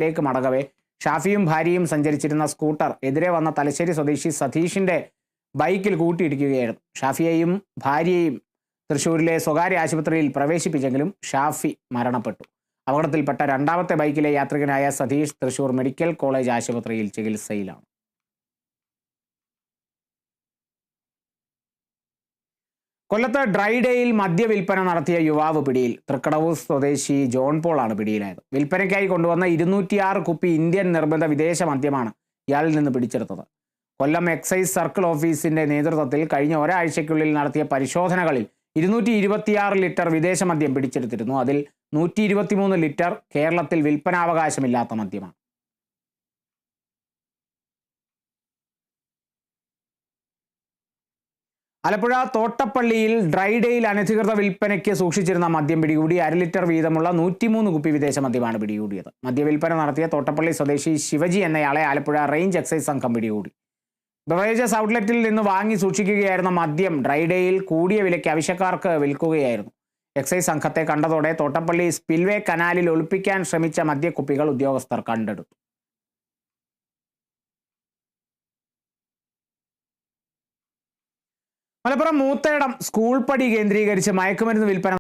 വീട്ടിലേക്ക് മടങ്ങവേ ഷാഫിയും ഭാര്യയും സഞ്ചരിച്ചിരുന്ന സ്കൂട്ടർ എതിരെ വന്ന തലശ്ശേരി സ്വദേശി സതീഷിന്റെ ബൈക്കിൽ കൂട്ടിയിടിക്കുകയായിരുന്നു. ഷാഫിയെയും ഭാര്യയെയും തൃശൂരിലെ സ്വകാര്യ ആശുപത്രിയിൽ പ്രവേശിപ്പിച്ചെങ്കിലും ഷാഫി മരണപ്പെട്ടു. അപകടത്തിൽപ്പെട്ട രണ്ടാമത്തെ ബൈക്കിലെ യാത്രികനായ സതീഷ് തൃശൂർ മെഡിക്കൽ കോളേജ് ആശുപത്രിയിൽ ചികിത്സയിലാണ്. കൊല്ലത്ത് ഡ്രൈഡേയിൽ മദ്യവിൽപ്പന നടത്തിയ യുവാവ് പിടിയിൽ. തൃക്കടവൂർ സ്വദേശി ജോൺ പോളാണ് പിടിയിലായത്. വിൽപ്പനയ്ക്കായി കൊണ്ടുവന്ന 206 കുപ്പി ഇന്ത്യൻ നിർമ്മിത വിദേശ മദ്യമാണ് ഇയാളിൽ നിന്ന് പിടിച്ചെടുത്തത്. കൊല്ലം എക്സൈസ് സർക്കിൾ ഓഫീസിന്റെ നേതൃത്വത്തിൽ കഴിഞ്ഞ ഒരാഴ്ചയ്ക്കുള്ളിൽ നടത്തിയ പരിശോധനകളിൽ 226 ലിറ്റർ വിദേശ മദ്യം പിടിച്ചെടുത്തിരുന്നു. അതിൽ 123 ലിറ്റർ കേരളത്തിൽ വിൽപ്പനാവകാശമില്ലാത്ത മദ്യമാണ്. ആലപ്പുഴ തോട്ടപ്പള്ളിയിൽ ഡ്രൈഡേയിൽ അനധികൃത വിൽപ്പനയ്ക്ക് സൂക്ഷിച്ചിരുന്ന മദ്യം പിടികൂടി. 1/2 ലിറ്റർ വീതമുള്ള 103 കുപ്പി വിദേശ മദ്യമാണ് പിടികൂടിയത്. മദ്യവിൽപ്പന നടത്തിയ തോട്ടപ്പള്ളി സ്വദേശി ശിവജി എന്നയാളെ ആലപ്പുഴ റേഞ്ച് എക്സൈസ് സംഘം പിടികൂടി. ബെവറേജസ് ഔട്ട്ലെറ്റിൽ നിന്ന് വാങ്ങി സൂക്ഷിക്കുകയായിരുന്ന മദ്യം ഡ്രൈഡേയിൽ കൂടിയ വിലയ്ക്ക് ആവശ്യക്കാർക്ക് വിൽക്കുകയായിരുന്നു. എക്സൈസ് സംഘത്തെ കണ്ടതോടെ തോട്ടപ്പള്ളി സ്പിൽവേ കനാലിൽ ഒളിപ്പിക്കാൻ ശ്രമിച്ച മദ്യക്കുപ്പികൾ ഉദ്യോഗസ്ഥർ കണ്ടെടുത്തു. മലപ്പുറം മൂത്തേടം സ്കൂൾ പടി കേന്ദ്രീകരിച്ച് മയക്കുമരുന്ന് വിൽപ്പന